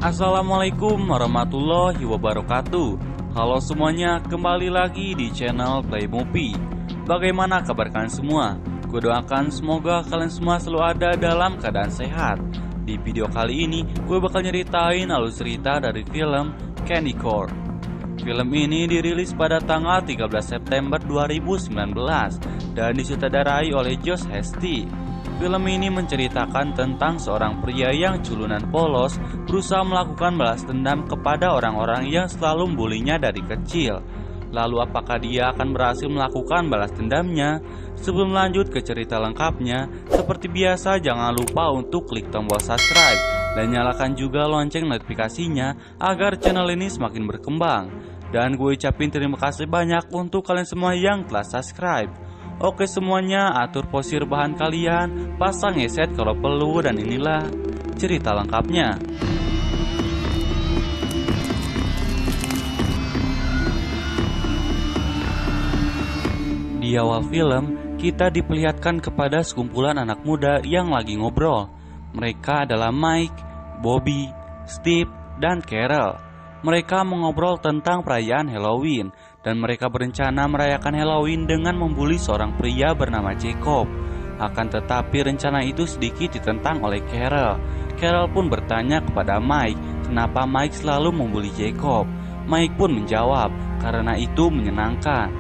Assalamualaikum warahmatullahi wabarakatuh. Halo semuanya, kembali lagi di channel Play Movie. Bagaimana kabar kalian semua? Gue doakan semoga kalian semua selalu ada dalam keadaan sehat. Di video kali ini, gue bakal nyeritain alur cerita dari film Candy Corn. Film ini dirilis pada tanggal 13 September 2019 dan disutradarai oleh Josh Hastey. Film ini menceritakan tentang seorang pria yang culunan polos berusaha melakukan balas dendam kepada orang-orang yang selalu membulinya dari kecil. Lalu apakah dia akan berhasil melakukan balas dendamnya? Sebelum lanjut ke cerita lengkapnya, seperti biasa jangan lupa untuk klik tombol subscribe dan nyalakan juga lonceng notifikasinya agar channel ini semakin berkembang. Dan gue ucapin terima kasih banyak untuk kalian semua yang telah subscribe. Oke semuanya, atur posisi rebahan kalian, pasang headset kalau perlu, dan inilah cerita lengkapnya. Di awal film, kita diperlihatkan kepada sekumpulan anak muda yang lagi ngobrol. Mereka adalah Mike, Bobby, Steve, dan Carol. Mereka mengobrol tentang perayaan Halloween, dan mereka berencana merayakan Halloween dengan membuli seorang pria bernama Jacob. Akan tetapi rencana itu sedikit ditentang oleh Carol. Carol pun bertanya kepada Mike, kenapa Mike selalu membuli Jacob. Mike pun menjawab, karena itu menyenangkan.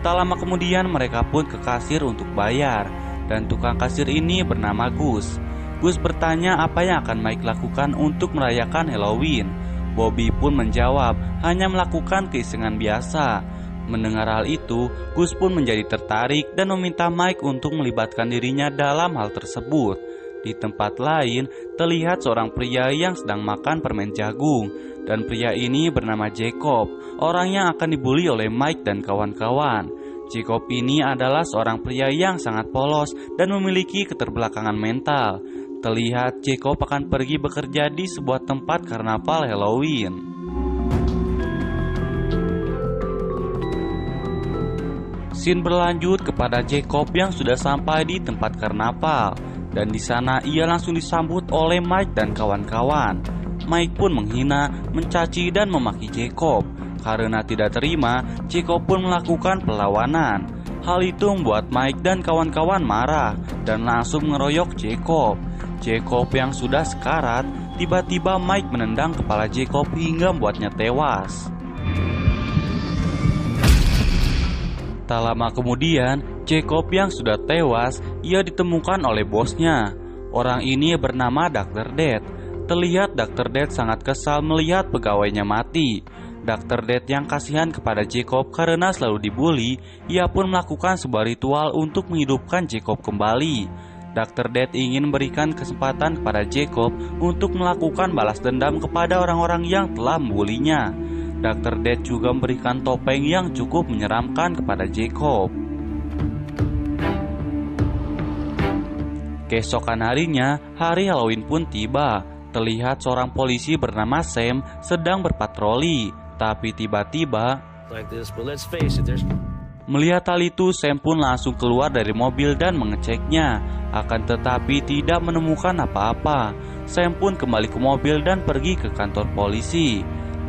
Tak lama kemudian mereka pun ke kasir untuk bayar, dan tukang kasir ini bernama Gus. Gus bertanya apa yang akan Mike lakukan untuk merayakan Halloween. Bobby pun menjawab, hanya melakukan keisengan biasa. Mendengar hal itu, Gus pun menjadi tertarik dan meminta Mike untuk melibatkan dirinya dalam hal tersebut. Di tempat lain, terlihat seorang pria yang sedang makan permen jagung, dan pria ini bernama Jacob, orang yang akan dibully oleh Mike dan kawan-kawan. Jacob ini adalah seorang pria yang sangat polos dan memiliki keterbelakangan mental. Terlihat Jacob akan pergi bekerja di sebuah tempat karnaval Halloween. Scene berlanjut kepada Jacob yang sudah sampai di tempat karnaval, dan di sana ia langsung disambut oleh Mike dan kawan-kawan. Mike pun menghina, mencaci dan memaki Jacob. Karena tidak terima, Jacob pun melakukan perlawanan. Hal itu membuat Mike dan kawan-kawan marah dan langsung mengeroyok Jacob. Jacob yang sudah sekarat, tiba-tiba Mike menendang kepala Jacob hingga membuatnya tewas. Tak lama kemudian, Jacob yang sudah tewas, ia ditemukan oleh bosnya. Orang ini bernama Dr. Death. Terlihat Dr. Death sangat kesal melihat pegawainya mati. Dr. Death yang kasihan kepada Jacob karena selalu dibully, ia pun melakukan sebuah ritual untuk menghidupkan Jacob kembali. Dr. Death ingin memberikan kesempatan kepada Jacob untuk melakukan balas dendam kepada orang-orang yang telah membulinya. Dr. Death juga memberikan topeng yang cukup menyeramkan kepada Jacob. Keesokan harinya, hari Halloween pun tiba. Terlihat seorang polisi bernama Sam sedang berpatroli, tapi tiba-tiba melihat hal itu, Sam pun langsung keluar dari mobil dan mengeceknya. Akan tetapi tidak menemukan apa-apa. Sam pun kembali ke mobil dan pergi ke kantor polisi.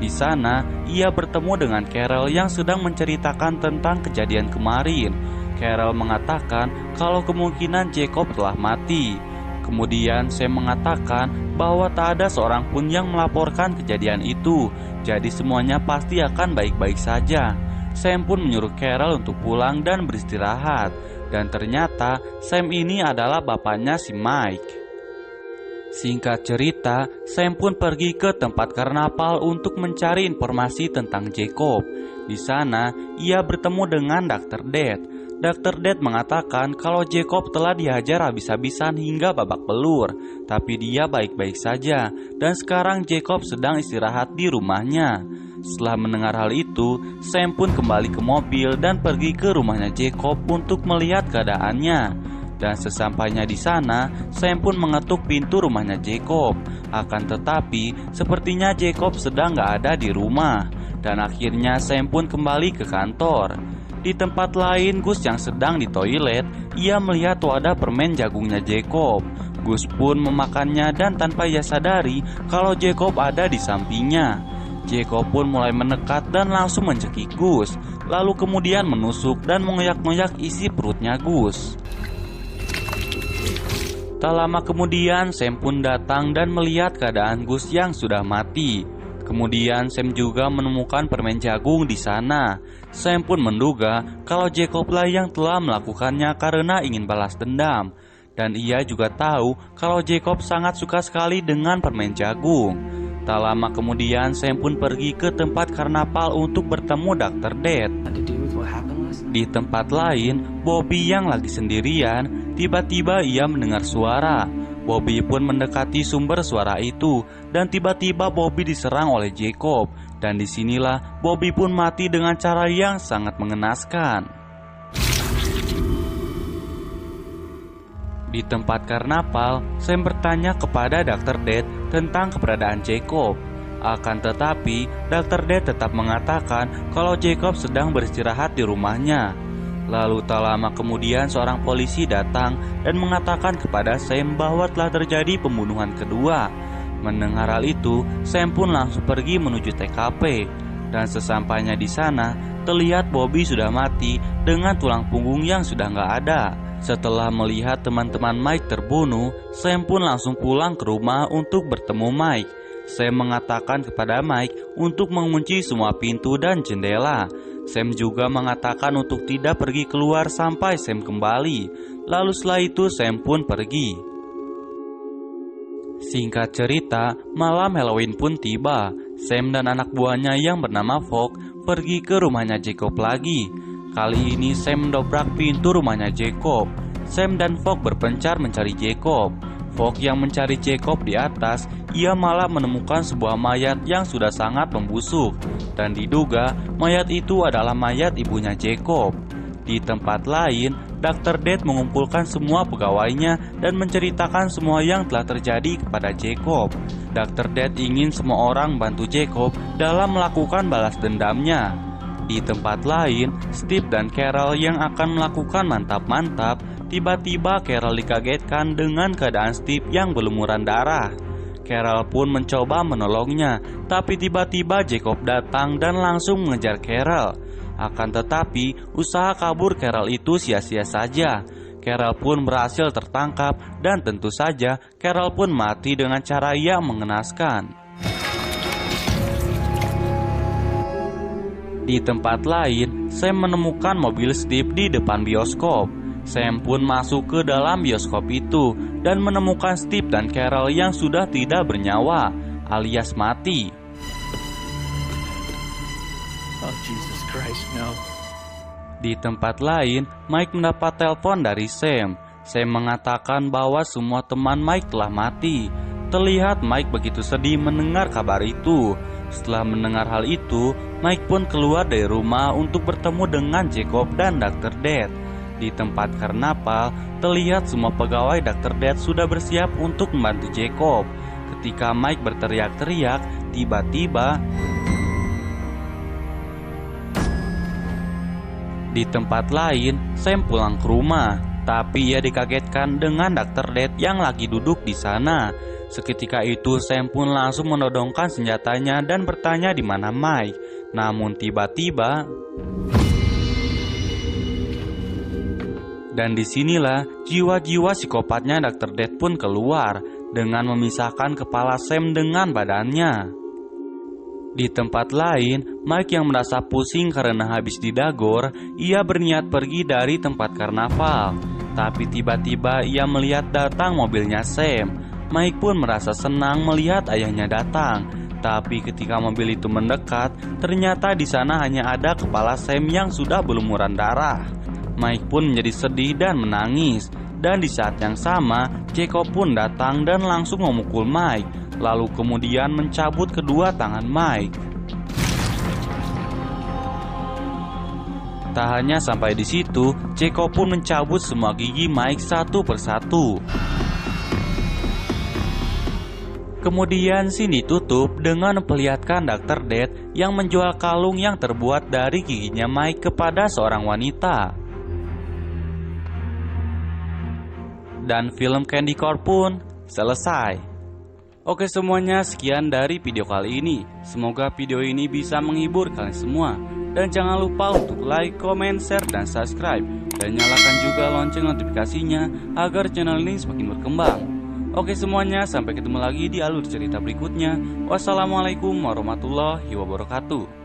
Di sana, ia bertemu dengan Carol yang sedang menceritakan tentang kejadian kemarin. Carol mengatakan kalau kemungkinan Jacob telah mati. Kemudian Sam mengatakan bahwa tak ada seorang pun yang melaporkan kejadian itu, jadi semuanya pasti akan baik-baik saja. Sam pun menyuruh Carol untuk pulang dan beristirahat, dan ternyata Sam ini adalah bapaknya si Mike. Singkat cerita, Sam pun pergi ke tempat karnaval untuk mencari informasi tentang Jacob. Di sana, ia bertemu dengan Dr. Death. Dr. Death mengatakan kalau Jacob telah dihajar habis-habisan hingga babak belur, tapi dia baik-baik saja, dan sekarang Jacob sedang istirahat di rumahnya. Setelah mendengar hal itu, Sam pun kembali ke mobil dan pergi ke rumahnya Jacob untuk melihat keadaannya. Dan sesampainya di sana, Sam pun mengetuk pintu rumahnya Jacob. Akan tetapi, sepertinya Jacob sedang gak ada di rumah. Dan akhirnya Sam pun kembali ke kantor. Di tempat lain, Gus yang sedang di toilet, ia melihat wadah permen jagungnya Jacob. Gus pun memakannya dan tanpa ia sadari kalau Jacob ada di sampingnya. Jacob pun mulai mendekat dan langsung mencekik Gus, lalu kemudian menusuk dan mengoyak-ngoyak isi perutnya Gus. Tak lama kemudian Sam pun datang dan melihat keadaan Gus yang sudah mati. Kemudian Sam juga menemukan permen jagung di sana. Sam pun menduga kalau Jacob lah yang telah melakukannya karena ingin balas dendam. Dan ia juga tahu kalau Jacob sangat suka sekali dengan permen jagung. Tak lama kemudian Sam pun pergi ke tempat karnaval untuk bertemu Dr. Death. Di tempat lain, Bobby yang lagi sendirian, tiba-tiba ia mendengar suara. Bobby pun mendekati sumber suara itu dan tiba-tiba Bobby diserang oleh Jacob. Dan disinilah Bobby pun mati dengan cara yang sangat mengenaskan. Di tempat karnaval, Sam bertanya kepada Dr. Death tentang keberadaan Jacob. Akan tetapi, Dr. Death tetap mengatakan kalau Jacob sedang beristirahat di rumahnya. Lalu tak lama kemudian seorang polisi datang dan mengatakan kepada Sam bahwa telah terjadi pembunuhan kedua. Mendengar hal itu, Sam pun langsung pergi menuju TKP. Dan sesampainya di sana, terlihat Bobby sudah mati dengan tulang punggung yang sudah nggak ada. Setelah melihat teman-teman Mike terbunuh, Sam pun langsung pulang ke rumah untuk bertemu Mike. Sam mengatakan kepada Mike untuk mengunci semua pintu dan jendela. Sam juga mengatakan untuk tidak pergi keluar sampai Sam kembali. Lalu setelah itu Sam pun pergi. Singkat cerita, malam Halloween pun tiba. Sam dan anak buahnya yang bernama Fogg pergi ke rumahnya Jacob lagi. Kali ini Sam mendobrak pintu rumahnya Jacob. Sam dan Fogg berpencar mencari Jacob. Fogg yang mencari Jacob di atas, ia malah menemukan sebuah mayat yang sudah sangat membusuk. Dan diduga mayat itu adalah mayat ibunya Jacob. Di tempat lain, Dr. Death mengumpulkan semua pegawainya dan menceritakan semua yang telah terjadi kepada Jacob. Dr. Death ingin semua orang bantu Jacob dalam melakukan balas dendamnya. Di tempat lain, Steve dan Carol yang akan melakukan mantap-mantap, tiba-tiba Carol dikagetkan dengan keadaan Steve yang berlumuran darah. Carol pun mencoba menolongnya, tapi tiba-tiba Jacob datang dan langsung mengejar Carol. Akan tetapi, usaha kabur Carol itu sia-sia saja. Carol pun berhasil tertangkap dan tentu saja Carol pun mati dengan cara yang mengenaskan. Di tempat lain, Sam menemukan mobil Steve di depan bioskop. Sam pun masuk ke dalam bioskop itu dan menemukan Steve dan Carol yang sudah tidak bernyawa, alias mati. Oh, Jesus Christ, no. Di tempat lain, Mike mendapat telepon dari Sam. Sam mengatakan bahwa semua teman Mike telah mati. Terlihat Mike begitu sedih mendengar kabar itu. Setelah mendengar hal itu, Mike pun keluar dari rumah untuk bertemu dengan Jacob dan Dr. Death. Di tempat karnaval, terlihat semua pegawai Dr. Death sudah bersiap untuk membantu Jacob. Ketika Mike berteriak-teriak, tiba-tiba di tempat lain, Sam pulang ke rumah, tapi ia dikagetkan dengan Dr. Death yang lagi duduk di sana. Seketika itu Sam pun langsung menodongkan senjatanya dan bertanya di mana Mike. Namun tiba-tiba, dan disinilah jiwa-jiwa psikopatnya Dr. Death pun keluar dengan memisahkan kepala Sam dengan badannya. Di tempat lain, Mike yang merasa pusing karena habis didagor, ia berniat pergi dari tempat karnaval. Tapi tiba-tiba ia melihat datang mobilnya Sam. Mike pun merasa senang melihat ayahnya datang. Tapi ketika mobil itu mendekat, ternyata di sana hanya ada kepala Sam yang sudah berlumuran darah. Mike pun menjadi sedih dan menangis. Dan di saat yang sama, Jacob pun datang dan langsung memukul Mike. Lalu kemudian mencabut kedua tangan Mike. Tak hanya sampai di situ, Jacob pun mencabut semua gigi Mike satu persatu. Kemudian scene ditutup dengan memperlihatkan Dr. Death yang menjual kalung yang terbuat dari giginya Mike kepada seorang wanita. Dan film Candy Corp pun selesai. Oke semuanya, sekian dari video kali ini. Semoga video ini bisa menghibur kalian semua. Dan jangan lupa untuk like, comment, share, dan subscribe. Dan nyalakan juga lonceng notifikasinya agar channel ini semakin berkembang. Oke semuanya, sampai ketemu lagi di alur cerita berikutnya. Wassalamualaikum warahmatullahi wabarakatuh.